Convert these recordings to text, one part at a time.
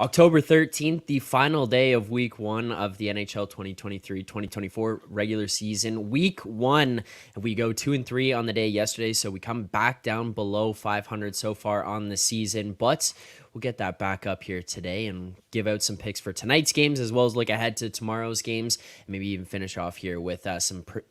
October 13th, the final day of week one of the NHL 2023-2024 regular season. Week one, we go 2-3 on the day yesterday, so we come back down below 500 so far on the season, but we'll get that back up here today and give out some picks for tonight's games as well as look ahead to tomorrow's games and maybe even finish off here with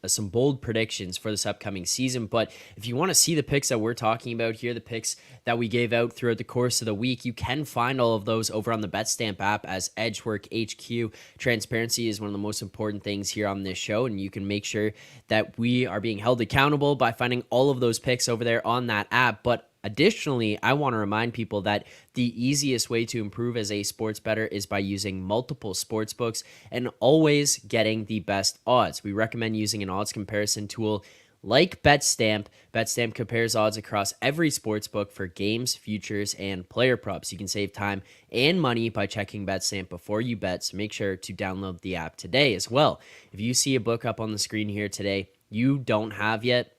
some bold predictions for this upcoming season. But if you want to see the picks that we're talking about here, the picks that we gave out throughout the course of the week, you can find all of those over on the BetStamp app as Edgework HQ. Transparency is one of the most important things here on this show, and you can make sure that we are being held accountable by finding all of those picks over there on that app. But additionally, I want to remind people that the easiest way to improve as a sports bettor is by using multiple sports books and always getting the best odds. We recommend using an odds comparison tool like BetStamp. BetStamp compares odds across every sports book for games, futures, and player props. You can save time and money by checking BetStamp before you bet, so make sure to download the app today as well. If you see a book up on the screen here today you don't have yet,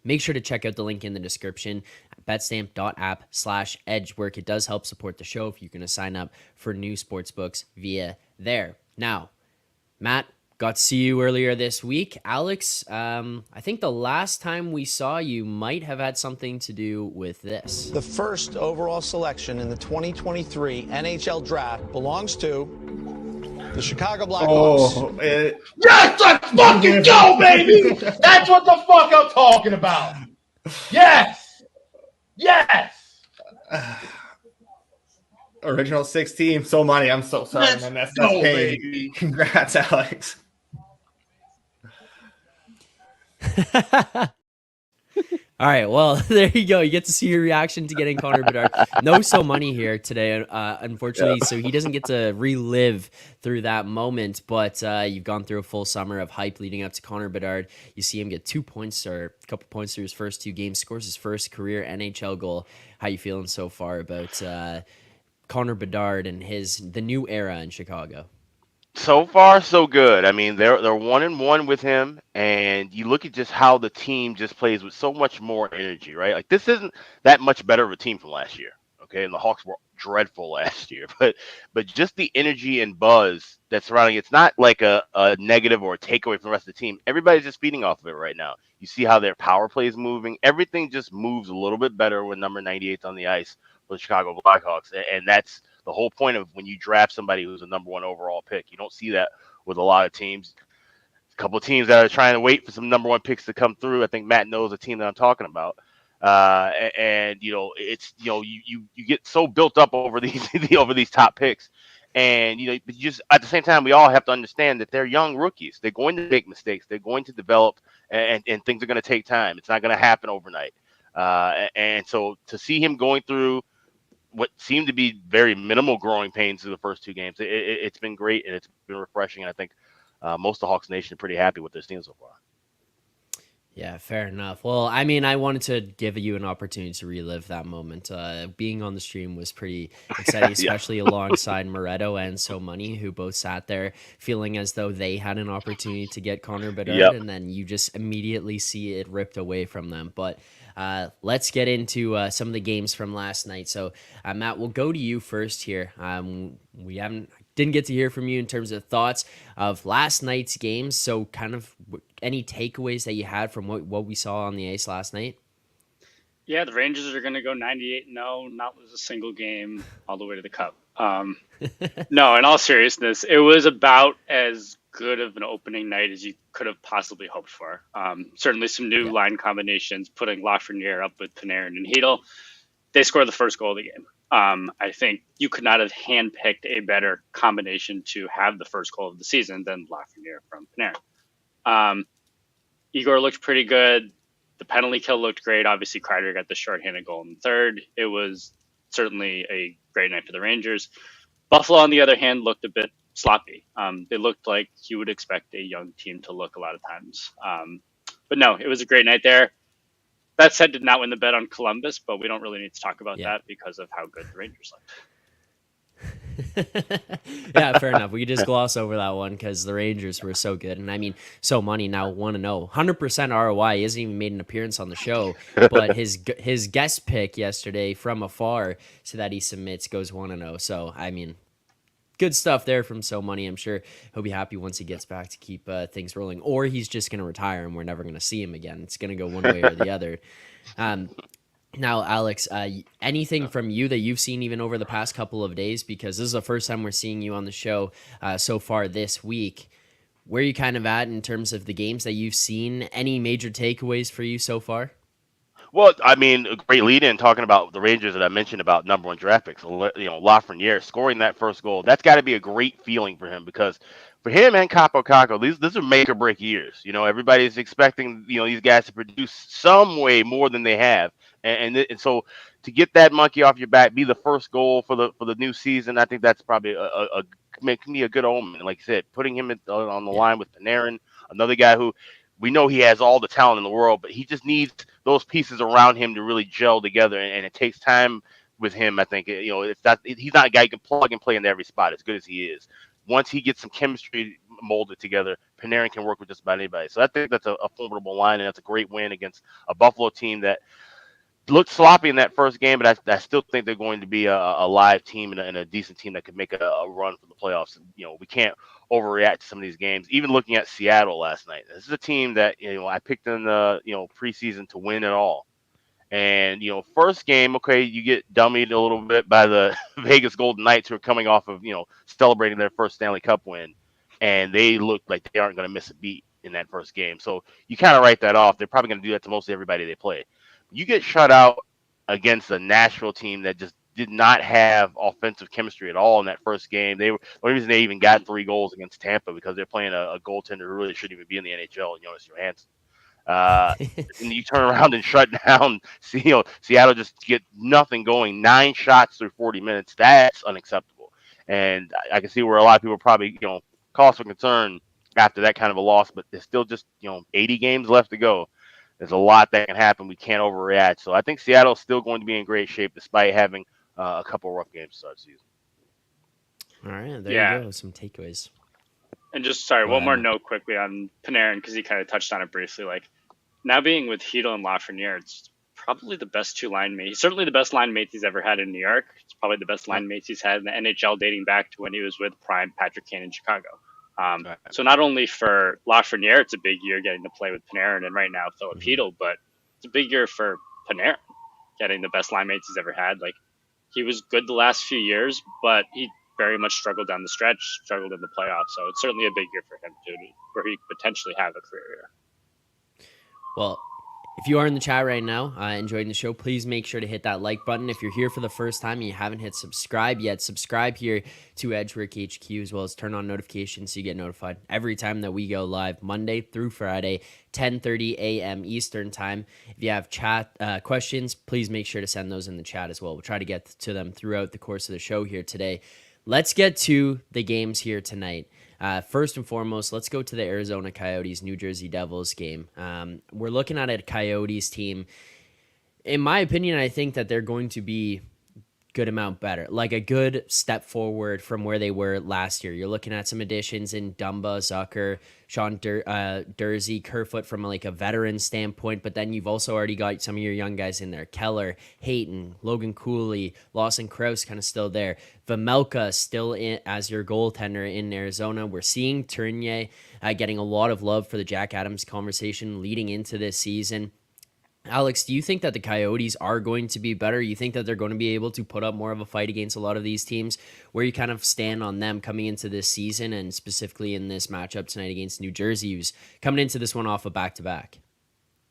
make sure to check out the link in the description, betstamp.app/edgework. It does help support the show if you're going to sign up for new sports books via there. Now, Matt, got to see you earlier this week. Alex, I think the last time we saw you might have had something to do with this. The first overall selection in the 2023 NHL draft belongs to the Chicago Blackhawks. Yes, let's fucking go, baby! That's what the fuck I'm talking about. Yes! Original 6 team, so money. I'm so sorry, man. That's pain. Baby. Congrats, Alex. All right, well, there you go. You get to see your reaction to getting Connor Bedard. No so money here today, unfortunately, so he doesn't get to relive through that moment, but you've gone through a full summer of hype leading up to Connor Bedard. You see him get 2 points or a couple points through his first 2 games, scores his first career NHL goal. How you feeling so far about Connor Bedard and the new era in Chicago? So far, so good. I mean, they're 1-1 with him, and you look at just how the team just plays with so much more energy, right? Like, this isn't that much better of a team from last year, okay? And the Hawks were dreadful last year, but just the energy and buzz that's surrounding it's not like a negative or a takeaway from the rest of the team. Everybody's just feeding off of it right now. You see how their power play is moving. Everything just moves a little bit better when number 98's on the ice for the Chicago Blackhawks, and that's the whole point of when you draft somebody who's a number 1 overall pick. You don't see that with a lot of teams. A couple of teams that are trying to wait for some number 1 picks to come through. I think Matt knows the team that I'm talking about. And it's you get so built up over these top picks, and but you just at the same time we all have to understand that they're young rookies. They're going to make mistakes. They're going to develop, and things are going to take time. It's not going to happen overnight. And so to see him going through what seemed to be very minimal growing pains through the first 2 games, it's been great, and it's been refreshing. And I think most of the Hawks Nation are pretty happy with their team so far. Yeah, fair enough. Well, I mean, I wanted to give you an opportunity to relive that moment. Being on the stream was pretty exciting, especially alongside Moretto and So Money, who both sat there feeling as though they had an opportunity to get Connor Bedard, and then you just immediately see it ripped away from them. But let's get into some of the games from last night. So, Matt, we'll go to you first here. We didn't get to hear from you in terms of thoughts of last night's games. So kind of any takeaways that you had from what we saw on the ice last night? Yeah, the Rangers are going to go 98-0, not lose a single game all the way to the Cup. No, in all seriousness, it was about as good of an opening night as you could have possibly hoped for. Certainly some new line combinations, putting Lafreniere up with Panarin and Hedl. They scored the first goal of the game. I think you could not have handpicked a better combination to have the first goal of the season than Lafreniere from Panarin. Igor looked pretty good. The penalty kill looked great. Obviously, Kreider got the shorthanded goal in the third. It was certainly a great night for the Rangers. Buffalo, on the other hand, looked a bit sloppy. They looked like you would expect a young team to look a lot of times. But no, it was a great night there. That said, did not win the bet on Columbus, but we don't really need to talk about that because of how good the Rangers looked. Yeah, fair enough. We could just gloss over that one because the Rangers were so good. And I mean, so money now 1-0. 100% ROI. He hasn't even made an appearance on the show, but his guest pick yesterday from afar so that he submits goes 1-0. So, I mean, good stuff there from So Money. I'm sure he'll be happy once he gets back to keep things rolling, or he's just going to retire and we're never going to see him again. It's going to go one way or the other. Now, Alex, anything from you that you've seen even over the past couple of days? Because this is the first time we're seeing you on the show so far this week. Where are you kind of at in terms of the games that you've seen? Any major takeaways for you so far? Well, I mean, a great lead in talking about the Rangers that I mentioned about number one draft picks. Lafreniere scoring that first goal. That's got to be a great feeling for him because for him and Capo Caco, these are make or break years. Everybody's expecting these guys to produce some way more than they have, and so to get that monkey off your back, be the first goal for the new season. I think that's probably making me a good omen. Like I said, putting him on the line with Panarin, another guy who we know he has all the talent in the world, but he just needs those pieces around him to really gel together, and it takes time with him. I think he's not a guy who can plug and play into every spot as good as he is. Once he gets some chemistry molded together, Panarin can work with just about anybody. So I think that's a formidable line, and that's a great win against a Buffalo team that looked sloppy in that first game, but I still think they're going to be a live team and a decent team that could make a run for the playoffs. We can't overreact to some of these games. Even looking at Seattle last night, this is a team that I picked in the preseason to win it all. And first game, okay, you get dummied a little bit by the Vegas Golden Knights, who are coming off of celebrating their first Stanley Cup win, and they look like they aren't going to miss a beat in that first game. So you kind of write that off. They're probably going to do that to most everybody they play. You get shut out against a Nashville team that just did not have offensive chemistry at all in that first game. The only reason they even got 3 goals against Tampa because they're playing a goaltender who really shouldn't even be in the NHL, Jonas Johansson. And you turn around and shut down Seattle, just get nothing going. 9 shots through 40 minutes. That's unacceptable. And I can see where a lot of people probably cause for concern after that kind of a loss, but there's still just 80 games left to go. There's a lot that can happen. We can't overreact. So I think Seattle's still going to be in great shape despite having a couple of rough games to start the season. All right, there you go. Some takeaways. And just one more note quickly on Panarin because he kind of touched on it briefly. Like now being with Hedl and Lafreniere, it's probably the best 2 line mates. Certainly the best line mates he's ever had in New York. It's probably the best line mates he's had in the NHL dating back to when he was with prime Patrick Kane in Chicago. So not only for Lafreniere, it's a big year getting to play with Panarin and right now Philip Hedl, but it's a big year for Panarin getting the best line mates he's ever had. Like he was good the last few years, but he very much struggled down the stretch, struggled in the playoffs. So it's certainly a big year for him too, where he could potentially have a career year. Well, if you are in the chat right now, enjoying the show, please make sure to hit that like button. If you're here for the first time and you haven't hit subscribe yet, subscribe here to Edgework HQ, as well as turn on notifications so you get notified every time that we go live, Monday through Friday, 10:30 a.m. Eastern time. If you have chat questions, please make sure to send those in the chat as well. We'll try to get to them throughout the course of the show here today. Let's get to the games here tonight. First and foremost, let's go to the Arizona Coyotes, New Jersey Devils game. We're looking at a Coyotes team. In my opinion, I think that they're going to be good amount better, like a good step forward from where they were last year. You're looking at some additions in Dumba, Zucker, Sean Dursey, Kerfoot from like a veteran standpoint, but then you've also already got some of your young guys in there. Keller, Hayton, Logan Cooley, Lawson Krause kind of still there. Vemelka still in as your goaltender in Arizona. We're seeing Tournier getting a lot of love for the Jack Adams conversation leading into this season. Alex, do you think that the Coyotes are going to be better? You think that they're going to be able to put up more of a fight against a lot of these teams? Where you kind of stand on them coming into this season and specifically in this matchup tonight against New Jersey, who's coming into this one off a back-to-back?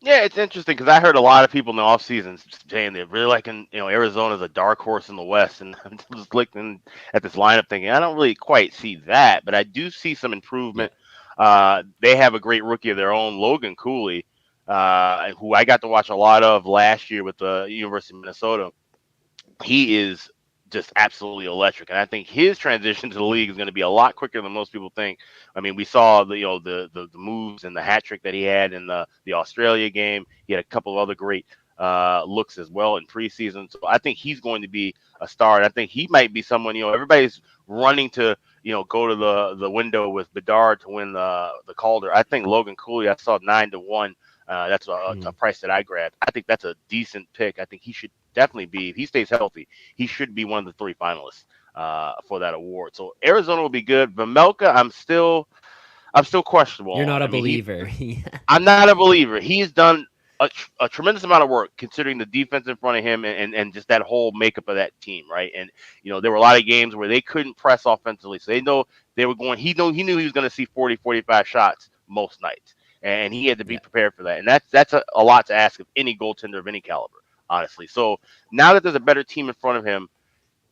Yeah, it's interesting because I heard a lot of people in the offseason saying they're really liking, Arizona's a dark horse in the West. And I'm just looking at this lineup thinking, I don't really quite see that, but I do see some improvement. They have a great rookie of their own, Logan Cooley, who I got to watch a lot of last year with the University of Minnesota. He is just absolutely electric, and I think his transition to the league is going to be a lot quicker than most people think. I mean, we saw the moves and the hat trick that he had in the Australia game. He had a couple of other great looks as well in preseason. So I think he's going to be a star. And I think he might be someone, everybody's running to, go to the window with Bedard to win the Calder. I think Logan Cooley, I saw 9-1. That's a price that I grabbed. I think that's a decent pick. I think he should definitely be, if he stays healthy, he should be one of the 3 finalists for that award. So Arizona will be good. Vamelka, I'm still questionable. You're not a believer. I'm not a believer. He's done a tremendous amount of work considering the defense in front of him and just that whole makeup of that team, right? And there were a lot of games where they couldn't press offensively, so they know they were going. He knew he was going to see 40, 45 shots most nights, and he had to be prepared for that. And that's a lot to ask of any goaltender of any caliber, honestly. So now that there's a better team in front of him,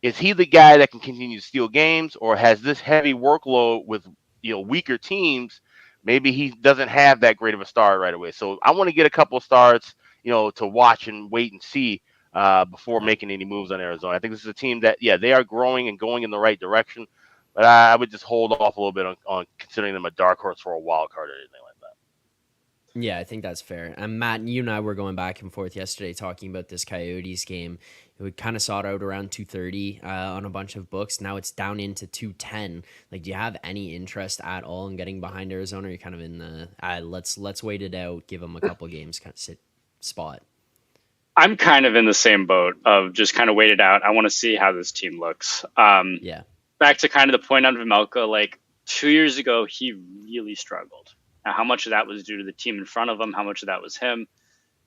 is he the guy that can continue to steal games, or has this heavy workload with weaker teams? Maybe he doesn't have that great of a start right away. So I want to get a couple of starts, to watch and wait and see before making any moves on Arizona. I think this is a team that, they are growing and going in the right direction, but I would just hold off a little bit on considering them a dark horse for a wild card or anything like that. Yeah, I think that's fair. And Matt, you and I were going back and forth yesterday talking about this Coyotes game. We kind of saw it out around 230 on a bunch of books. Now it's down into 210. Like, do you have any interest at all in getting behind Arizona? Or you're kind of in the let's wait it out, give them a couple games kind of sit spot. I'm kind of in the same boat of just kind of wait it out. I want to see how this team looks. Yeah. Back to kind of the point on Vamelka, like 2 years ago, he really struggled. Now, how much of that was due to the team in front of him? How much of that was him?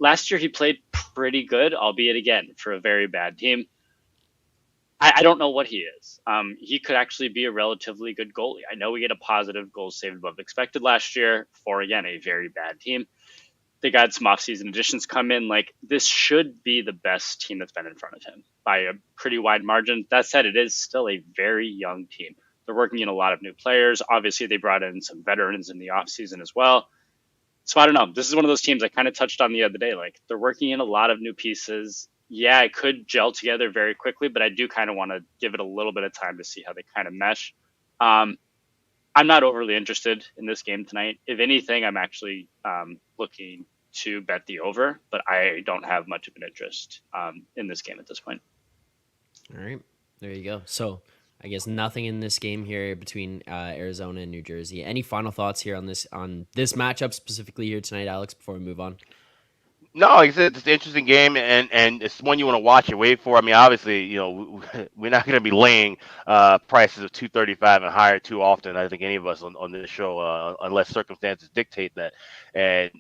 Last year, he played pretty good, albeit again for a very bad team. I don't know what he is. He could actually be a relatively good goalie. I know we get a positive goals saved above expected last year for, again, a very bad team. They got some offseason additions come in. Like, this should be the best team that's been in front of him by a pretty wide margin. That said, it is still a very young team. They're working in a lot of new players. Obviously, they brought in some veterans in the offseason as well. So I don't know. This is one of those teams I kind of touched on the other day. Like, they're working in a lot of new pieces. Yeah, it could gel together very quickly, but I do kind of want to give it a little bit of time to see how they kind of mesh. I'm not overly interested in this game tonight. If anything, I'm actually looking to bet the over, but I don't have much of an interest in this game at this point. All right, there you go. So I guess nothing in this game here between Arizona and New Jersey. Any final thoughts here on this matchup specifically here tonight, Alex, before we move on? No, like I said, it's an interesting game, and it's one you want to watch and wait for. I mean, obviously, we're not going to be laying prices of 235 and higher too often. I think any of us on this show, unless circumstances dictate that. And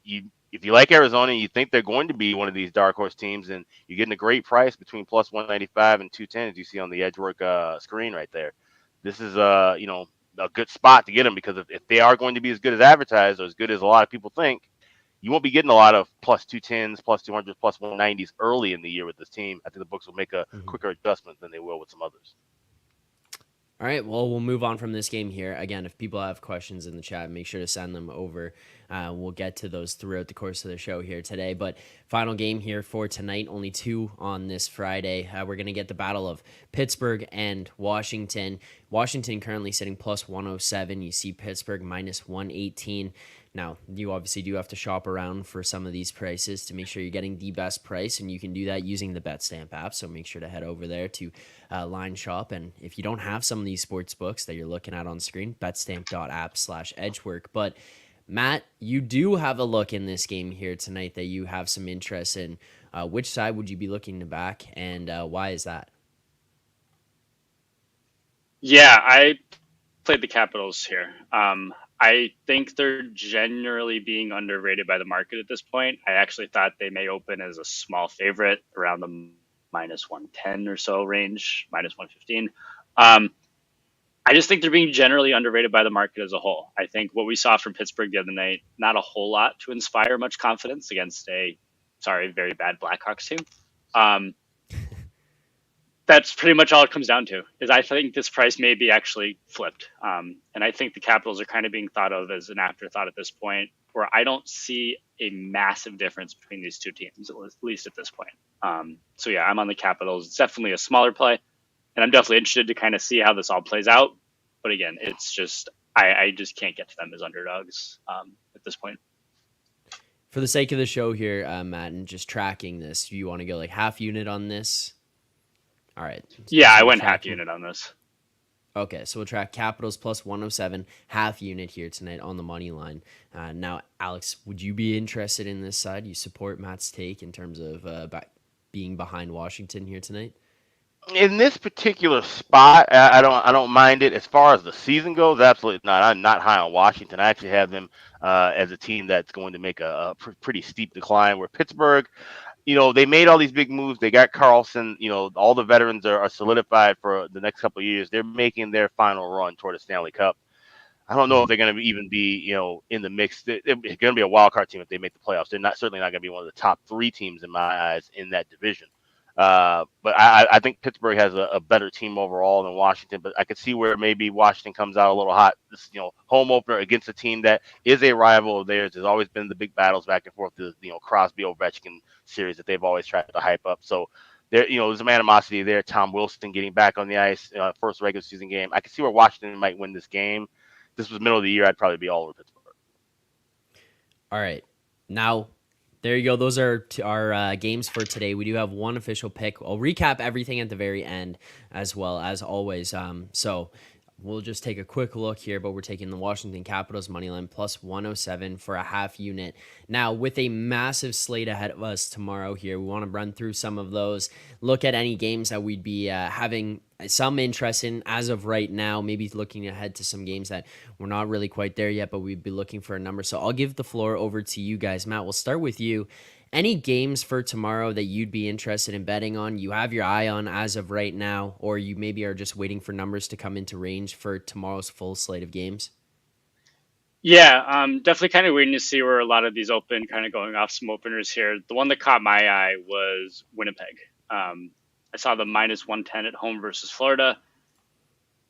if you like Arizona, you think they're going to be one of these dark horse teams, and you're getting a great price between plus 195 and 210, as you see on the Edgework screen right there. This is a good spot to get them, because if they are going to be as good as advertised, or as good as a lot of people think, you won't be getting a lot of plus 210s, plus 200s, plus 190s early in the year with this team. I think the books will make a quicker adjustment than they will with some others. All right, well, we'll move on from this game here. Again, if people have questions in the chat, make sure to send them over. We'll get to those throughout the course of the show here today. But final game here for tonight, only 2 on this Friday. We're going to get the battle of Pittsburgh and Washington. Washington currently sitting plus 107. You see Pittsburgh minus 118. Now, you obviously do have to shop around for some of these prices to make sure you're getting the best price, and you can do that using the BetStamp app, so make sure to head over there to Line Shop. And if you don't have some of these sports books that you're looking at on screen, betstamp.app/edgework. But, Matt, you do have a look in this game here tonight that you have some interest in. Which side would you be looking to back, and why is that? Yeah, I played the Capitals here. I think they're generally being underrated by the market at this point. I actually thought they may open as a small favorite around the minus 110 or so range, minus 115. I just think they're being generally underrated by the market as a whole. I think what we saw from Pittsburgh the other night, not a whole lot to inspire much confidence against a, very bad Blackhawks team. That's pretty much all it comes down to, is I think this price may be actually flipped. And I think the Capitals are kind of being thought of as an afterthought at this point, where I don't see a massive difference between these two teams, at least at this point. So yeah, I'm on the Capitals. It's definitely a smaller play, and I'm definitely interested to kind of see how this all plays out. But again, it's just, I just can't get to them as underdogs at this point. For the sake of the show here, Matt, and just tracking this, do you want to go like half unit on this? All right. Yeah, So I we're went half tracking. unit on this. Okay, so we'll track Capitals plus 107, half unit here tonight on the money line. Now, Alex, would you be interested in this side? You support Matt's take in terms of being behind Washington here tonight? In this particular spot, I don't mind it. As far as the season goes, absolutely not. I'm not high on Washington. I actually have them as a team that's going to make a pretty steep decline. Where Pittsburgh, they made all these big moves. They got Carlson. All the veterans are solidified for the next couple of years. They're making their final run toward the Stanley Cup. I don't know if they're going to even be, in the mix. They're going to be a wild card team if they make the playoffs. They're certainly not going to be one of the top 3 teams in my eyes in that division. But I think Pittsburgh has a better team overall than Washington. But I could see where maybe Washington comes out a little hot. This, home opener against a team that is a rival of theirs. There's always been the big battles back and forth. The Crosby Ovechkin series that they've always tried to hype up. So there's some animosity there. Tom Wilson getting back on the ice, first regular season game. I can see where Washington might win this game. This was middle of the year. I'd probably be all over Pittsburgh. All right. Now, there you go. Those are our games for today. We do have one official pick. I'll recap everything at the very end as well, as always. So we'll just take a quick look here, but we're taking the Washington Capitals money line plus 107 for a half unit. Now, with a massive slate ahead of us tomorrow here, we want to run through some of those, look at any games that we'd be having some interest in as of right now, maybe looking ahead to some games that we're not really quite there yet, but we'd be looking for a number. So I'll give the floor over to you guys. Matt, we'll start with you. Any games for tomorrow that you'd be interested in betting on, you have your eye on as of right now, or you maybe are just waiting for numbers to come into range for tomorrow's full slate of games? Yeah, definitely kind of waiting to see where a lot of these open, kind of going off some openers here. The one that caught my eye was Winnipeg. I saw the minus 110 at home versus Florida.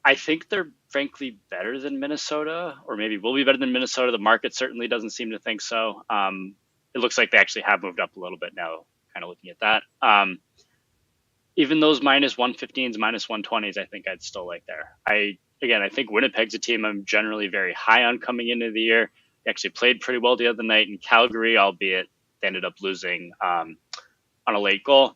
I think they're frankly better than Minnesota, or maybe will be better than Minnesota. The market certainly doesn't seem to think so. It looks like they actually have moved up a little bit now, kind of looking at that. Even those minus 115s, minus 120s, I think I'd still like there. I think Winnipeg's a team I'm generally very high on coming into the year. They actually played pretty well the other night in Calgary, albeit they ended up losing on a late goal.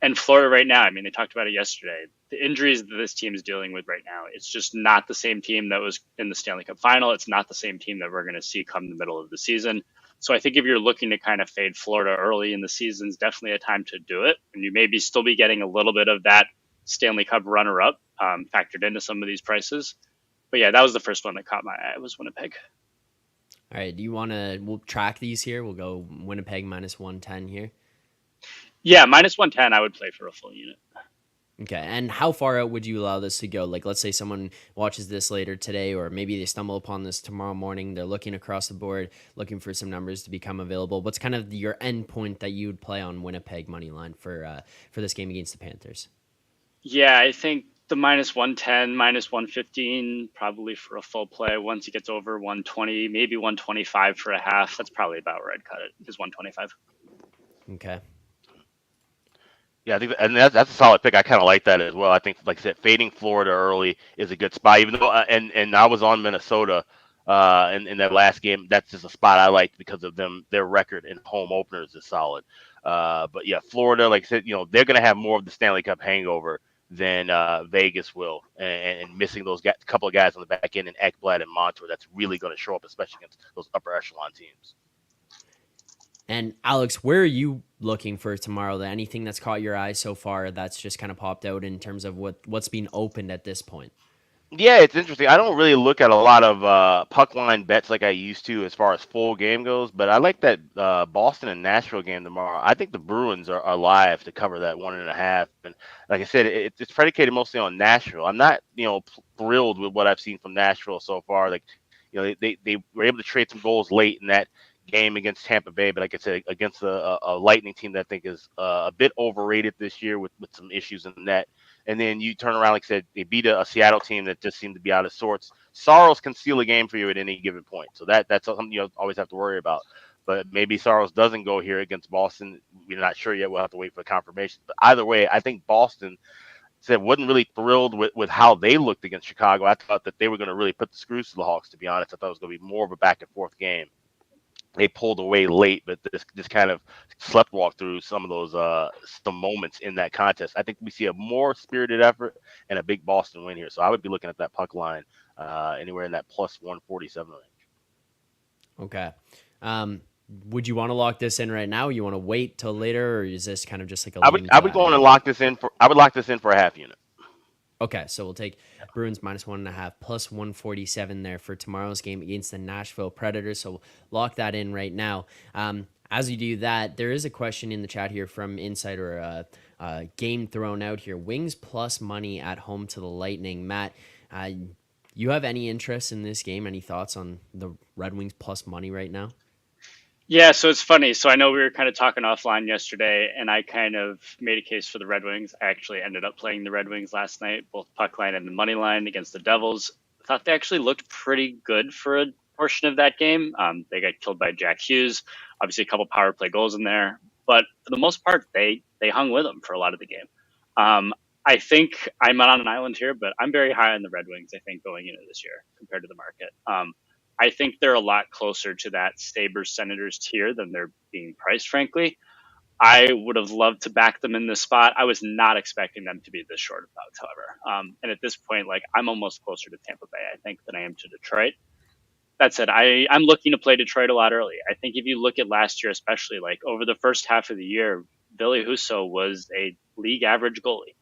And Florida right now, I mean, they talked about it yesterday. The injuries that this team is dealing with right now, it's just not the same team that was in the Stanley Cup final. It's not the same team that we're going to see come the middle of the season. So I think if you're looking to kind of fade Florida early in the season, it's definitely a time to do it. And you maybe still be getting a little bit of that Stanley Cup runner-up factored into some of these prices. But yeah, that was the first one that caught my eye. It was Winnipeg. All right. Do you want to, we'll track these here. We'll go Winnipeg minus 110 here. Yeah, minus 110, I would play for a full unit. Okay. And how far out would you allow this to go? Like, let's say someone watches this later today, or maybe they stumble upon this tomorrow morning. They're looking across the board, looking for some numbers to become available. What's kind of your end point that you would play on Winnipeg money line for this game against the Panthers? Yeah, I think the minus 110, minus 115, probably for a full play. Once it gets over 120, maybe 125 for a half. That's probably about where I'd cut it, is 125. Okay. Yeah, I think that's a solid pick. I kind of like that as well. I think, like I said, fading Florida early is a good spot. Even though, and I was on Minnesota in that last game. That's just a spot I liked because of their record in home openers is solid. But yeah, Florida, like I said, they're going to have more of the Stanley Cup hangover than Vegas will, and missing those couple of guys on the back end, and Ekblad and Montour. That's really going to show up, especially against those upper echelon teams. And Alex, where are you looking for tomorrow? Anything that's caught your eye so far that's just kind of popped out in terms of what's being opened at this point? Yeah, it's interesting. I don't really look at a lot of puck line bets like I used to as far as full game goes, but I like that Boston and Nashville game tomorrow. I think the Bruins are live to cover that 1.5. And like I said, it's predicated mostly on Nashville. I'm not, thrilled with what I've seen from Nashville so far. Like, they were able to trade some goals late in that game against Tampa Bay, but like I said, against a Lightning team that I think is a bit overrated this year with some issues in the net. And then you turn around, like I said, they beat a Seattle team that just seemed to be out of sorts. Saros can steal a game for you at any given point, so that's something you always have to worry about. But maybe Saros doesn't go here against Boston. We're not sure yet. We'll have to wait for confirmation. But either way, I think Boston wasn't really thrilled with how they looked against Chicago. I thought that they were going to really put the screws to the Hawks, to be honest. I thought it was going to be more of a back and forth game. they pulled away late, but this kind of sleptwalk through some of those some moments in that contest. I think we see a more spirited effort and a big Boston win here. So I would be looking at that puck line anywhere in that plus 147 range. Okay. Would you want to lock this in right now? You want to wait till later, or is this kind of just like a lean I to would a go on and half? lock this in for. I would lock this in for a half unit. Okay, so we'll take Bruins -1.5 plus 147 there for tomorrow's game against the Nashville Predators. So we'll lock that in right now. As you do that, there is a question in the chat here from Insider, game thrown out here. Wings plus money at home to the Lightning. Matt, you have any interest in this game? Any thoughts on the Red Wings plus money right now? Yeah, so it's funny. So I know we were kind of talking offline yesterday, and I kind of made a case for the Red Wings. I actually ended up playing the Red Wings last night, both puck line and the money line against the Devils. I thought they actually looked pretty good for a portion of that game. They got killed by Jack Hughes, obviously a couple power play goals in there, but for the most part, they hung with them for a lot of the game. I think I'm on an island here, but I'm very high on the Red Wings, I think, going into this year compared to the market. I think they're a lot closer to that Sabres Senators tier than they're being priced, frankly. I would have loved to back them in this spot. I was not expecting them to be this short of pucks, however. And at this point, like, I'm almost closer to Tampa Bay, I think, than I am to Detroit. That said, I'm looking to play Detroit a lot early. I think if you look at last year, especially, like, over the first half of the year, Billy Husso was a league average goalie.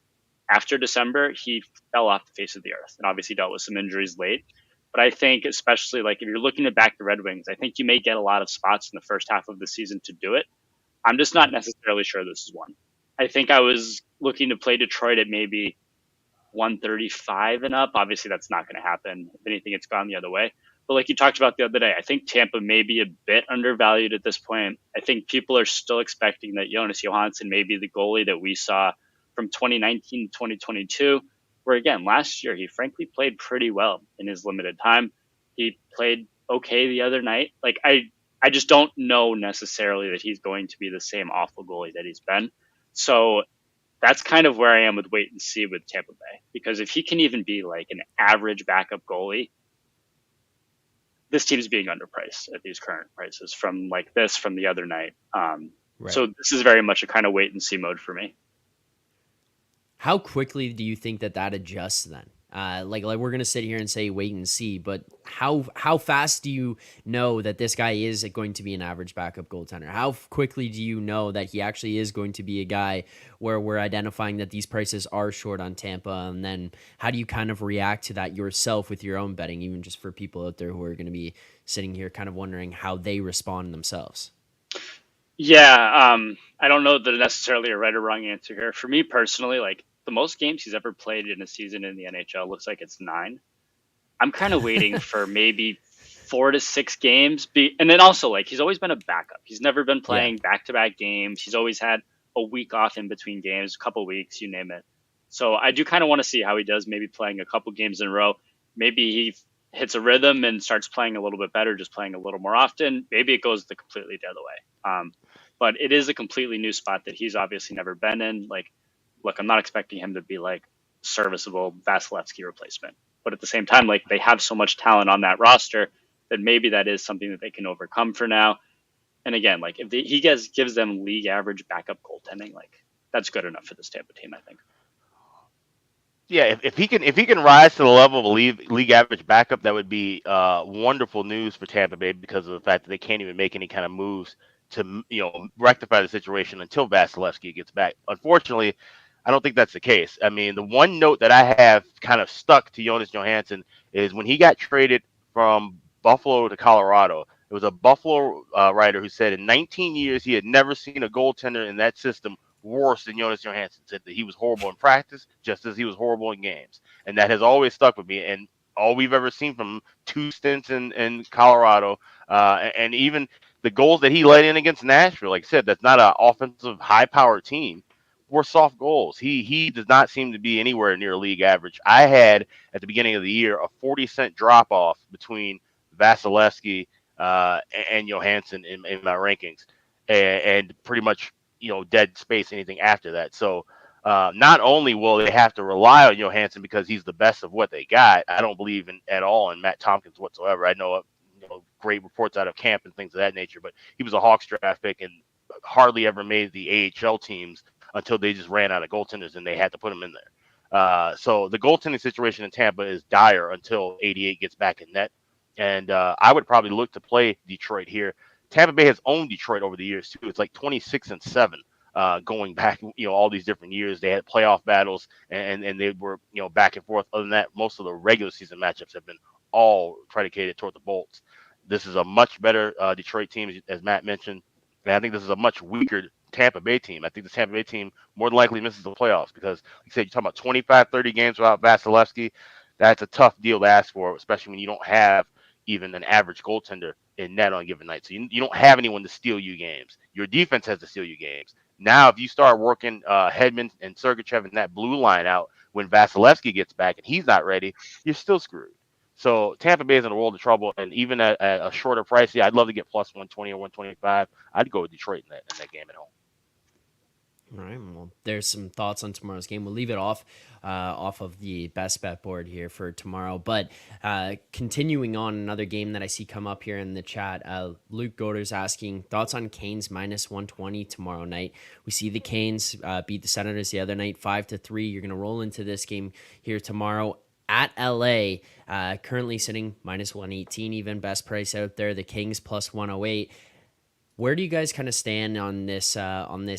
After December, he fell off the face of the earth and obviously dealt with some injuries late. But I think, especially like if you're looking to back the Red Wings, I think you may get a lot of spots in the first half of the season to do it. I'm just not necessarily sure this is one. I think I was looking to play Detroit at maybe 135 and up. Obviously, that's not going to happen. If anything, it's gone the other way. But like you talked about the other day, I think Tampa may be a bit undervalued at this point. I think people are still expecting that Jonas Johansson may be the goalie that we saw from 2019 to 2022, where again, last year, he frankly played pretty well in his limited time. He played okay the other night. Like, I just don't know necessarily that he's going to be the same awful goalie that he's been. So that's kind of where I am with wait and see with Tampa Bay, because if he can even be like an average backup goalie, this team's being underpriced at these current prices from like this from the other night. Right. So this is very much a kind of wait and see mode for me. How quickly do you think that adjusts then? Like we're gonna sit here and say wait and see, but how fast do you know that this guy is going to be an average backup goaltender? How quickly do you know that he actually is going to be a guy where we're identifying that these prices are short on Tampa? And then how do you kind of react to that yourself with your own betting, even just for people out there who are going to be sitting here kind of wondering how they respond themselves? Yeah, I don't know that necessarily a right or wrong answer here. For me personally, like the most games he's ever played in a season in the NHL looks like it's 9. I'm kind of waiting for maybe 4 to 6 games. And then also, like, he's always been a backup. He's never been playing back-to-back games. He's always had a week off in between games, a couple weeks, you name it. So I do kind of want to see how he does, maybe playing a couple games in a row. Maybe he hits a rhythm and starts playing a little bit better, just playing a little more often. Maybe it goes the completely the other way. But it is a completely new spot that he's obviously never been in. Like, look, I'm not expecting him to be like serviceable Vasilevsky replacement. But at the same time, like they have so much talent on that roster that maybe that is something that they can overcome for now. And again, like if he gives them league average backup goaltending, like that's good enough for this Tampa team, I think. Yeah, if he can rise to the level of a league average backup, that would be wonderful news for Tampa Bay because of the fact that they can't even make any kind of moves to rectify the situation until Vasilevsky gets back. Unfortunately, I don't think that's the case. I mean, the one note that I have kind of stuck to Jonas Johansson is when he got traded from Buffalo to Colorado. It was a Buffalo writer who said in 19 years he had never seen a goaltender in that system worse than Jonas Johansson. Said that he was horrible in practice, just as he was horrible in games, and that has always stuck with me. And all we've ever seen from 2 stints in Colorado, and even the goals that he let in against Nashville, like I said, that's not an offensive high-powered team, were soft goals. He does not seem to be anywhere near league average. I had at the beginning of the year a 40-cent drop-off between Vasilevsky and Johansson in my rankings, and pretty much dead space anything after that. So not only will they have to rely on Johansson because he's the best of what they got, I don't believe at all in Matt Tompkins whatsoever. I know great reports out of camp and things of that nature. But he was a Hawks draft pick and hardly ever made the AHL teams until they just ran out of goaltenders and they had to put him in there. So the goaltending situation in Tampa is dire until 88 gets back in net. And I would probably look to play Detroit here. Tampa Bay has owned Detroit over the years too. It's like 26-7 going back, all these different years. They had playoff battles and they were, back and forth. Other than that, most of the regular season matchups have been all predicated toward the Bolts. This is a much better Detroit team, as Matt mentioned. And I think this is a much weaker Tampa Bay team. I think the Tampa Bay team more than likely misses the playoffs because, like I said, you're talking about 25, 30 games without Vasilevsky. That's a tough deal to ask for, especially when you don't have even an average goaltender in net on a given night. So you don't have anyone to steal you games. Your defense has to steal you games. Now, if you start working Hedman and Sergachev and that blue line out when Vasilevsky gets back and he's not ready, you're still screwed. So Tampa Bay is in a world of trouble, and even at a shorter price, yeah, I'd love to get plus 120 or 125. I'd go with Detroit in that game at home. All right. Well, there's some thoughts on tomorrow's game. We'll leave it off of the best bet board here for tomorrow. But continuing on, another game that I see come up here in the chat, Luke Goder's asking thoughts on Canes minus 120 tomorrow night. We see the Canes beat the Senators the other night 5-3. You're going to roll into this game here tomorrow at LA, currently sitting minus 118, even best price out there. The Kings plus 108. Where do you guys kind of stand on this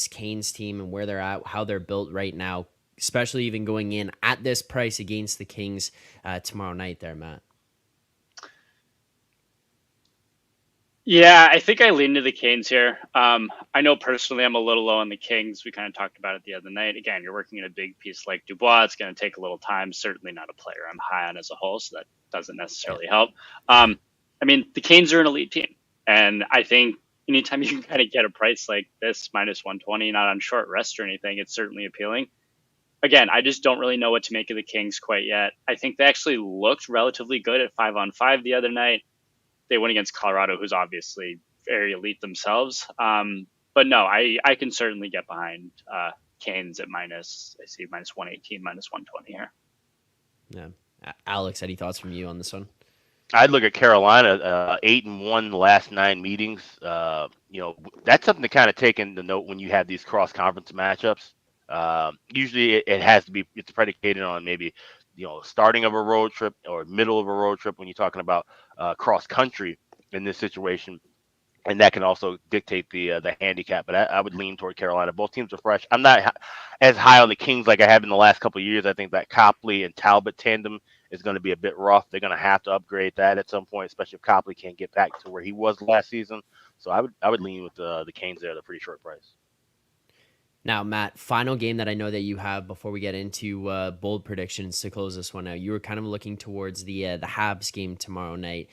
Canes team and where they're at, how they're built right now, especially even going in at this price against the Kings tomorrow night there, Matt? Yeah, I think I lean to the Canes here. I know personally I'm a little low on the Kings. We kind of talked about it the other night. Again, you're working in a big piece like Dubois. It's going to take a little time. Certainly not a player I'm high on as a whole, so that doesn't necessarily help. The Canes are an elite team, and I think anytime you can kind of get a price like this, minus 120, not on short rest or anything, it's certainly appealing. Again, I just don't really know what to make of the Kings quite yet. I think they actually looked relatively good at 5-on-5 the other night. They went against Colorado, who's obviously very elite themselves. But no, I can certainly get behind Canes at minus 118, minus 120 here. Yeah. Alex, any thoughts from you on this one? I'd look at Carolina, 8-1 the last 9 meetings. That's something to kind of take into note when you have these cross-conference matchups. Usually it's predicated on maybe, starting of a road trip or middle of a road trip when you're talking about cross-country in this situation. And that can also dictate the handicap. But I would lean toward Carolina. Both teams are fresh. I'm not as high on the Kings like I have in the last couple of years. I think that Copley and Talbot tandem is going to be a bit rough. They're going to have to upgrade that at some point, especially if Copley can't get back to where he was last season. So I would lean with the Canes there at a pretty short price. Now, Matt, final game that I know that you have before we get into bold predictions to close this one out. You were kind of looking towards the Habs game tomorrow night.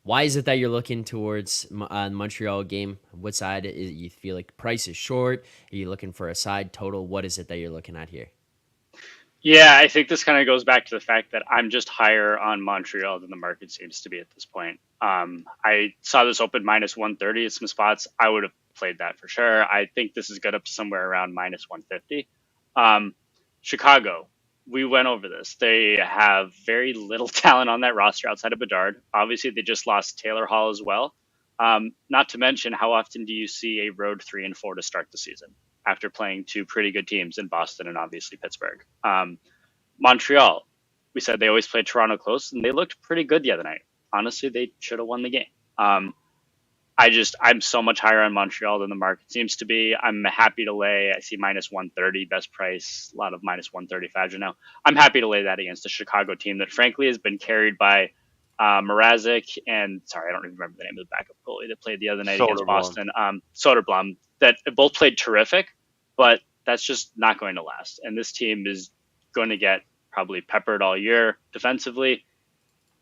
Why is it that you're looking towards the Montreal game? What side you feel like price is short? Are you looking for a side total? What is it that you're looking at here? Yeah, I think this kind of goes back to the fact that I'm just higher on Montreal than the market seems to be at this point. I saw this open minus 130 at some spots. I would have played that for sure. I think this is good up to somewhere around minus 150. Chicago, we went over this. They have very little talent on that roster outside of Bedard. Obviously, they just lost Taylor Hall as well. Not to mention, how often do you see a road 3 and 4 to start the season after playing 2 pretty good teams in Boston and obviously Pittsburgh? Montreal, we said they always play Toronto close, and they looked pretty good the other night. Honestly, they should have won the game. I'm so much higher on Montreal than the market seems to be. I'm happy to lay. I see minus 130 best price, a lot of minus 135 now. I'm happy to lay that against a Chicago team that frankly has been carried by Mrazek and I don't even remember the name of the backup goalie that played the other night against Boston. Soderblom, that both played terrific, but that's just not going to last. And this team is going to get probably peppered all year defensively.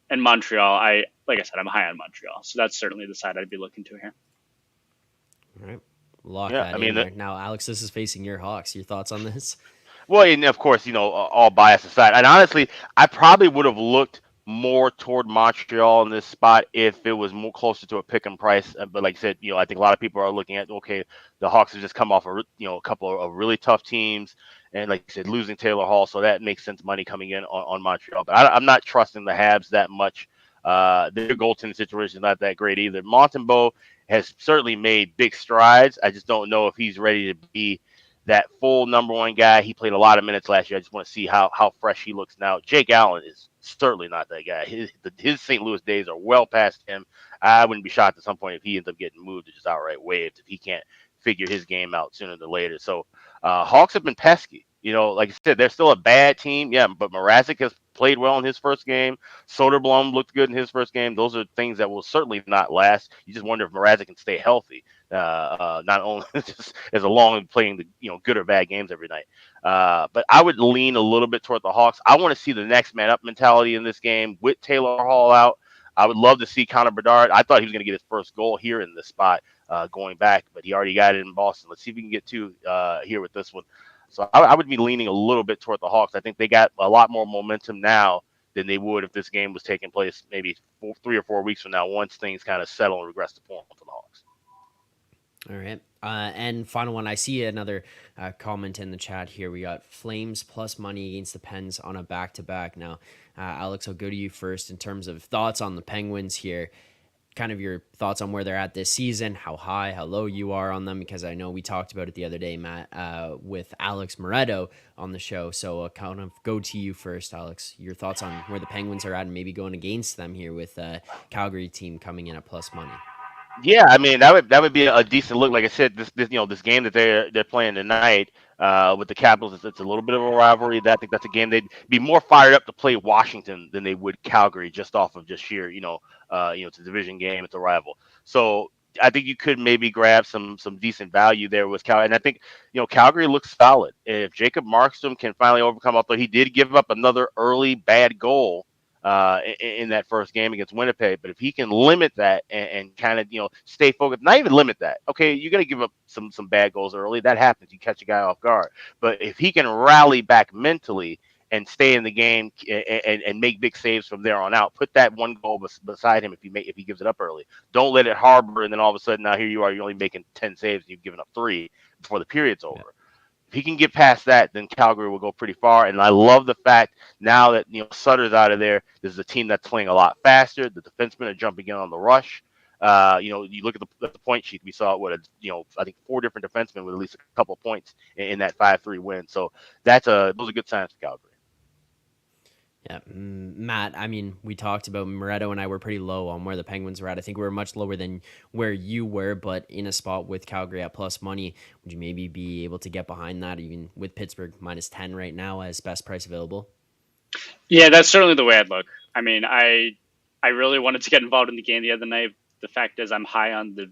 And Montreal, like I said, I'm high on Montreal. So that's certainly the side I'd be looking to here. All right. Lock that in there. Now, Alex, this is facing your Hawks. Your thoughts on this? Well, and of course, all bias aside. And honestly, I probably would have looked more toward Montreal in this spot if it was more closer to a pick and price. But like I said, I think a lot of people are looking at, okay, the Hawks have just come off a couple of really tough teams. And like I said, losing Taylor Hall, so that makes sense money coming in on Montreal. But I'm not trusting the Habs that much Their goaltending situation is not that great either. Montembeault has certainly made big strides. I just don't know if he's ready to be that full number one guy. He played a lot of minutes last year. I just want to see how fresh he looks now. Jake Allen is certainly not that guy. His St. Louis days are well past him. I wouldn't be shocked at some point if he ends up getting moved or just outright waived if he can't figure his game out sooner than later. So Hawks have been pesky. Like I said, they're still a bad team. Yeah, but Mrazek has played well in his first game. Soderblom looked good in his first game. Those are things that will certainly not last. You just wonder if Mrazek can stay healthy, not only just as long playing the good or bad games every night. But I would lean a little bit toward the Hawks. I want to see the next man up mentality in this game with Taylor Hall out. I would love to see Connor Bedard. I thought he was going to get his first goal here in this spot going back, but he already got it in Boston. Let's see if we can get two here with this one. So I would be leaning a little bit toward the Hawks. I think they got a lot more momentum now than they would if this game was taking place maybe 3 or 4 weeks from now once things kind of settle and regress to form for the Hawks. All right. And final one, I see another comment in the chat here. We got Flames plus money against the Pens on a back-to-back. Now, Alex, I'll go to you first in terms of thoughts on the Penguins here. Kind of your thoughts on where they're at this season, how high, how low you are on them, because I know we talked about it the other day, Matt, with Alex Moretto on the show. So I'll kind of go to you first, Alex. Your thoughts on where the Penguins are at and maybe going against them here with Calgary team coming in at plus money. Yeah, I mean that would be a decent look. Like I said, this game that they're playing tonight with the Capitals, it's a little bit of a rivalry. I think that's a game they'd be more fired up to play Washington than they would Calgary, just off of just sheer it's a division game, it's a rival. So I think you could maybe grab some decent value there with Calgary, and I think Calgary looks solid. If Jacob Markstrom can finally overcome, although he did give up another early bad goal in that first game against Winnipeg. But if he can limit that and kind of, stay focused, not even limit that. Okay, you're going to give up some bad goals early. That happens. You catch a guy off guard. But if he can rally back mentally and stay in the game and make big saves from there on out, put that one goal beside him if he gives it up early. Don't let it harbor, and then all of a sudden now here you are, you're only making 10 saves and you've given up 3 before the period's over. Yeah. If he can get past that, then Calgary will go pretty far. And I love the fact now that Sutter's out of there, this is a team that's playing a lot faster. The defensemen are jumping in on the rush. You look at the point sheet. We saw I think 4 different defensemen with at least a couple of points in that 5-3 win. So those are good signs for Calgary. Yeah, Matt, I mean, we talked about Moretto and I were pretty low on where the Penguins were at. I think we were much lower than where you were, but in a spot with Calgary at plus money, would you maybe be able to get behind that, even with Pittsburgh minus 10 right now as best price available? Yeah, that's certainly the way I'd look. I mean, I really wanted to get involved in the game the other night. The fact is I'm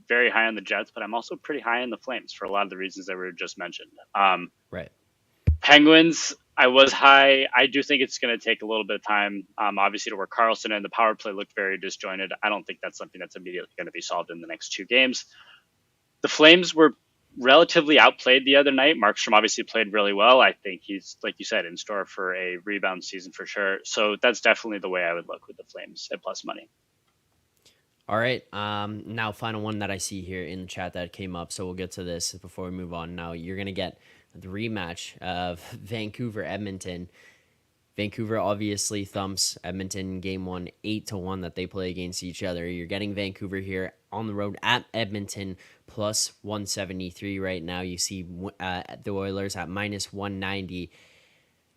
very high on the Jets, but I'm also pretty high on the Flames for a lot of the reasons that were just mentioned. Right. Penguins, I was high. I do think it's going to take a little bit of time, obviously, to work Karlsson in. The power play looked very disjointed. I don't think that's something that's immediately going to be solved in the next 2 games. The Flames were relatively outplayed the other night. Markstrom obviously played really well. I think he's, like you said, in store for a rebound season for sure. So that's definitely the way I would look with the Flames at plus money. All right. Now, final one that I see here in the chat that came up. So we'll get to this before we move on. Now, you're going to get the rematch of Vancouver-Edmonton. Vancouver obviously thumps Edmonton game 1, 8-1 that they play against each other. You're getting Vancouver here on the road at Edmonton plus 173 right now. You see the Oilers at minus 190.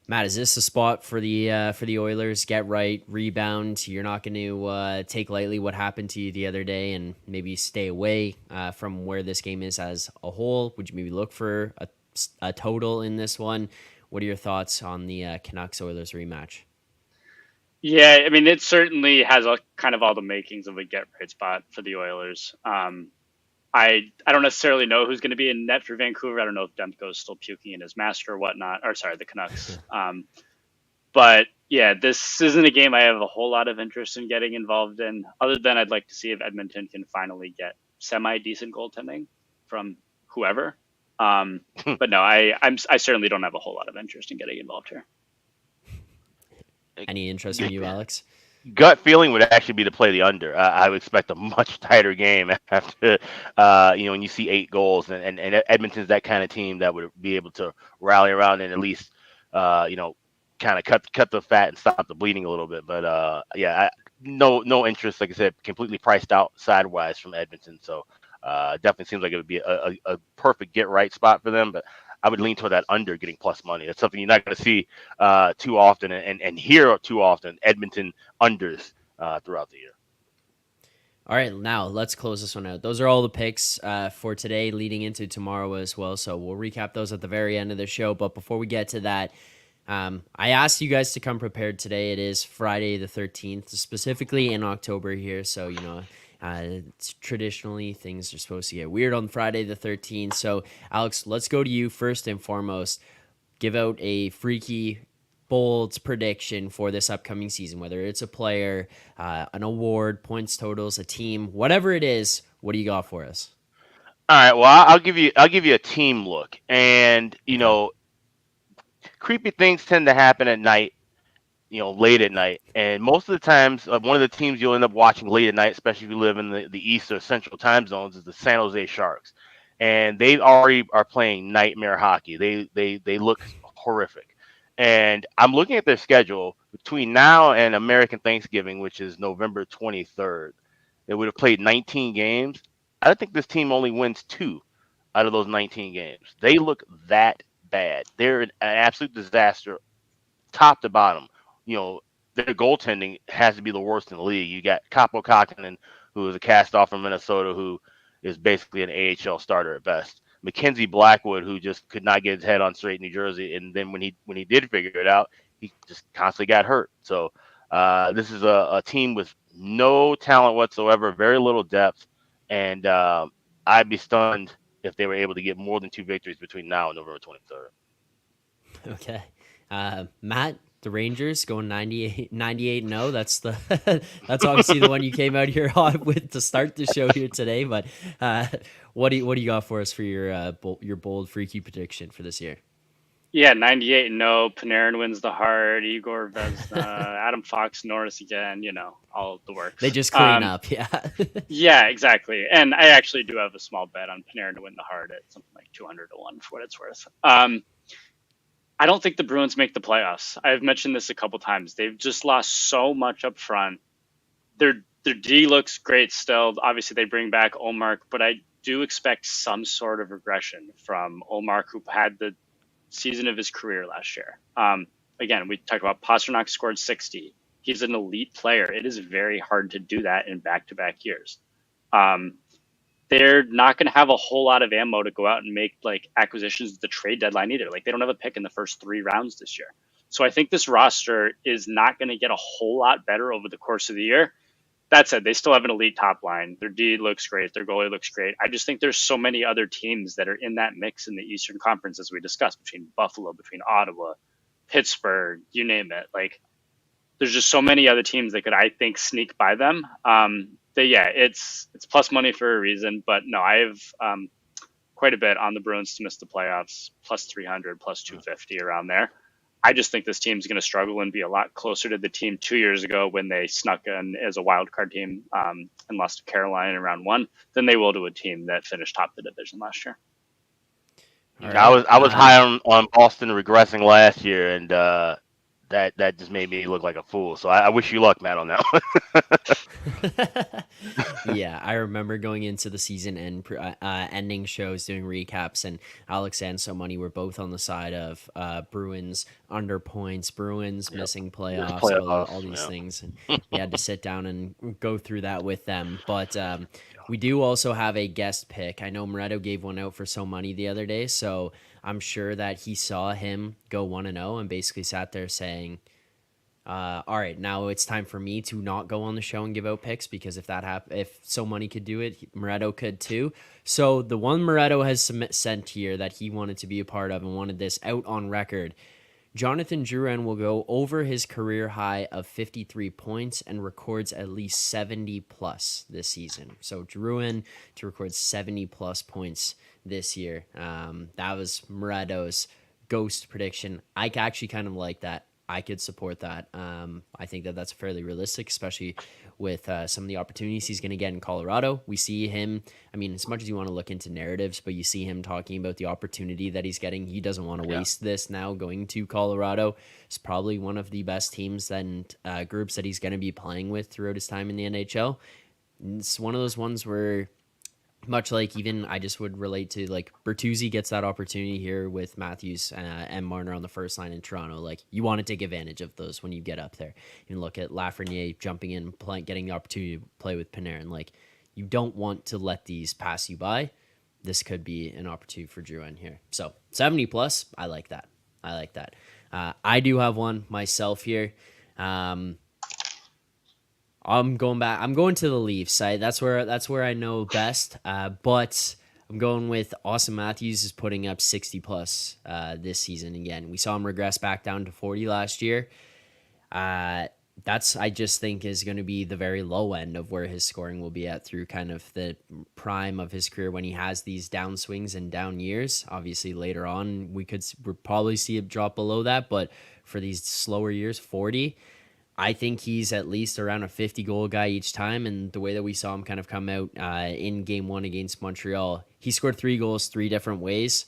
Matt, is this a spot for the Oilers? Get right, rebound. You're not going to take lightly what happened to you the other day and maybe stay away from where this game is as a whole. Would you maybe look for a total in this one? What are your thoughts on the Canucks-Oilers rematch? Yeah, I mean, it certainly has kind of all the makings of a get-right spot for the Oilers. I don't necessarily know who's going to be in net for Vancouver. I don't know if Demko's still puking in his mask or whatnot. Or sorry, the Canucks. But yeah, this isn't a game I have a whole lot of interest in getting involved in, other than I'd like to see if Edmonton can finally get semi-decent goaltending from whoever. But no, I certainly don't have a whole lot of interest in getting involved here. Any interest from you, Alex? Gut feeling would actually be to play the under. I would expect a much tighter game after, when you see 8 goals, and Edmonton's that kind of team that would be able to rally around and at least, kind of cut the fat and stop the bleeding a little bit. But yeah, no interest. Like I said, completely priced out sidewise from Edmonton. So definitely seems like it would be a perfect get right spot for them. But I would lean toward that under getting plus money. That's something you're not going to see too often and hear too often. Edmonton unders throughout the year. All right, now let's close this one out. Those are all the picks for today leading into tomorrow as well. So we'll recap those at the very end of the show. But before we get to that, I asked you guys to come prepared today. It is Friday the 13th, specifically in October here. So, it's traditionally things are supposed to get weird on Friday the 13th. So, Alex, let's go to you first and foremost. Give out a freaky, bold prediction for this upcoming season, whether it's a player, an award, points totals, a team, whatever it is. What do you got for us? All right. Well, I'll give you a team look, and creepy things tend to happen at night, late at night. And most of the times, one of the teams you'll end up watching late at night, especially if you live in the East or Central time zones, is the San Jose Sharks. And they already are playing nightmare hockey. They look horrific. And I'm looking at their schedule between now and American Thanksgiving, which is November 23rd. They would have played 19 games. I think this team only wins 2 out of those 19 games. They look that bad. They're an absolute disaster, top to bottom. Their goaltending has to be the worst in the league. You got Kaapo Kakkonen, who is a cast off from Minnesota, who is basically an AHL starter at best. Mackenzie Blackwood, who just could not get his head on straight in New Jersey, and then when he did figure it out, he just constantly got hurt. So this is a team with no talent whatsoever, very little depth, and I'd be stunned if they were able to get more than 2 victories between now and November 23rd. Okay. Matt, the Rangers going 98-0. That's that's obviously the one you came out here with to start the show here today. But what do you got for us for your bold freaky prediction for this year? Yeah, 98-0. Panarin wins the Hart. Igor Vezina, Adam Fox, Norris again. All the works. They just clean up. Yeah. Yeah, exactly. And I actually do have a small bet on Panarin to win the Hart at something like 200-1 for what it's worth. I don't think the Bruins make the playoffs. I've mentioned this a couple times. They've just lost so much up front. Their D looks great still. Obviously, they bring back Olmark, but I do expect some sort of regression from Olmark, who had the season of his career last year. Again, we talked about Pasternak scored 60. He's an elite player. It is very hard to do that in back-to-back years. They're not going to have a whole lot of ammo to go out and make acquisitions at the trade deadline either. They don't have a pick in the first 3 rounds this year. So I think this roster is not going to get a whole lot better over the course of the year. That said, they still have an elite top line. Their D looks great. Their goalie looks great. I just think there's so many other teams that are in that mix in the Eastern Conference, as we discussed, between Buffalo, between Ottawa, Pittsburgh, you name it. There's just so many other teams that could, I think, sneak by them. Yeah, it's plus money for a reason, but no, I have quite a bit on the Bruins to miss the playoffs, plus 300, plus 250 around there. I just think this team's going to struggle and be a lot closer to the team 2 years ago when they snuck in as a wild card team and lost to Carolina in round 1 than they will to a team that finished top of the division last year. Right. I was high on Boston regressing last year, and that just made me look like a fool. So I wish you luck, Matt, on that one. Yeah, I remember going into the season and ending shows, doing recaps, and Alex and So Money were both on the side of Bruins under points, Bruins missing playoffs, all these things. And we had to sit down and go through that with them. But we do also have a guest pick. I know Moretto gave one out for So Money the other day, so I'm sure that he saw him go 1-0 and basically sat there saying, all right, now it's time for me to not go on the show and give out picks, because if So Money could do it, Moretto could too. So the one Moretto has sent here that he wanted to be a part of and wanted this out on record, Jonathan Drouin will go over his career high of 53 points and records at least 70 plus this season. So Drouin to record 70 plus points this year. That was Moretto's ghost prediction. I actually kind of like that. I could support that. I think that that's fairly realistic, especially with some of the opportunities he's going to get in Colorado. We see him, I mean, as much as you want to look into narratives, but you see him talking about the opportunity that he's getting. He doesn't want to waste this now going to Colorado. It's probably one of the best teams and groups that he's going to be playing with throughout his time in the NHL. It's one of those ones where, much like even I just would relate to like Bertuzzi gets that opportunity here with Matthews and Marner on the first line in Toronto. Like you want to take advantage of those when you get up there. You look at Lafreniere jumping in, getting the opportunity to play with Panarin. Like you don't want to let these pass you by. This could be an opportunity for Drouin here. So 70 plus, I like that. I do have one myself here. I'm going back. I'm going to the Leafs. That's where I know best. But I'm going with Austin Matthews is putting up 60 plus this season again. We saw him regress back down to 40 last year. That's I just think is going to be the very low end of where his scoring will be at through kind of the prime of his career when he has these down swings and down years. Obviously later on we'll probably see it drop below that, but for these slower years, 40. I think he's at least around a 50 goal guy each time. And the way that we saw him kind of come out in game 1 against Montreal, he scored 3 goals 3 different ways.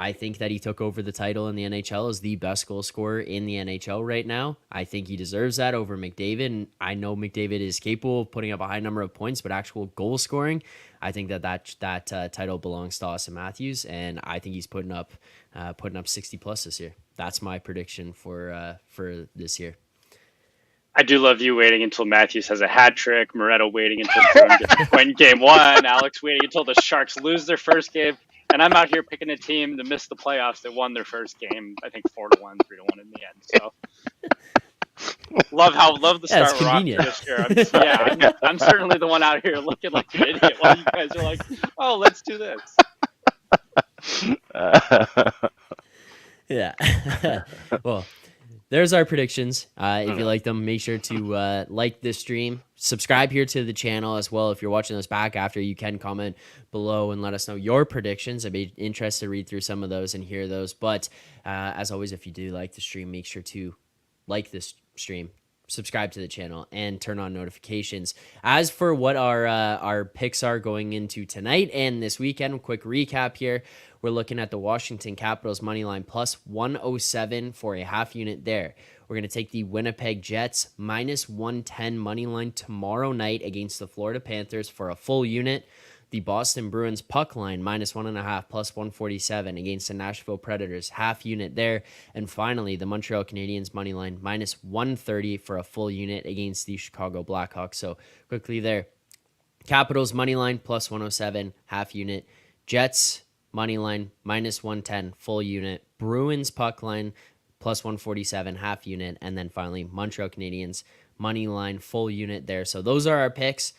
I think that he took over the title in the NHL as the best goal scorer in the NHL right now. I think he deserves that over McDavid. And I know McDavid is capable of putting up a high number of points, but actual goal scoring, I think that title belongs to Austin Matthews. And I think he's putting up 60 plus this year. That's my prediction for this year. I do love you waiting until Matthews has a hat trick, Moretto waiting until Jordan gets a point in game 1, Alex waiting until the Sharks lose their first game, and I'm out here picking a team to miss the playoffs that won their first game, I think 4-1, 3-1 in the end. So love the start we're off to this year. I'm certainly the one out here looking like an idiot while you guys are like, oh, let's do this. Yeah. Well, there's our predictions. If you like them, make sure to like this stream. Subscribe here to the channel as well. If you're watching this back after, you can comment below and let us know your predictions. I'd be interested to read through some of those and hear those. But as always, if you do like the stream, make sure to like this stream, subscribe to the channel, and turn on notifications. As for what our picks are going into tonight and this weekend, quick recap here. We're looking at the Washington Capitals money line plus 107 for a half unit there. We're going to take the Winnipeg Jets minus 110 money line tomorrow night against the Florida Panthers for a full unit. The Boston Bruins puck line minus 1.5 plus 147 against the Nashville Predators, half unit there. And finally, the Montreal Canadiens money line minus 130 for a full unit against the Chicago Blackhawks. So quickly there, Capitals money line plus 107, half unit. Jets money line minus 110, full unit. Bruins puck line plus 147, half unit. And then finally, Montreal Canadiens money line, full unit there. So those are our picks.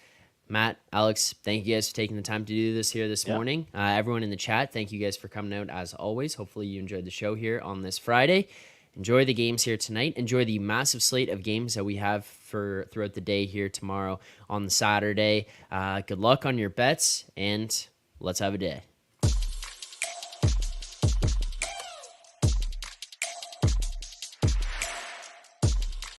Matt, Alex, thank you guys for taking the time to do this here this morning. Everyone in the chat, thank you guys for coming out as always. Hopefully you enjoyed the show here on this Friday. Enjoy the games here tonight. Enjoy the massive slate of games that we have for throughout the day here tomorrow on the Saturday. Good luck on your bets, and let's have a day.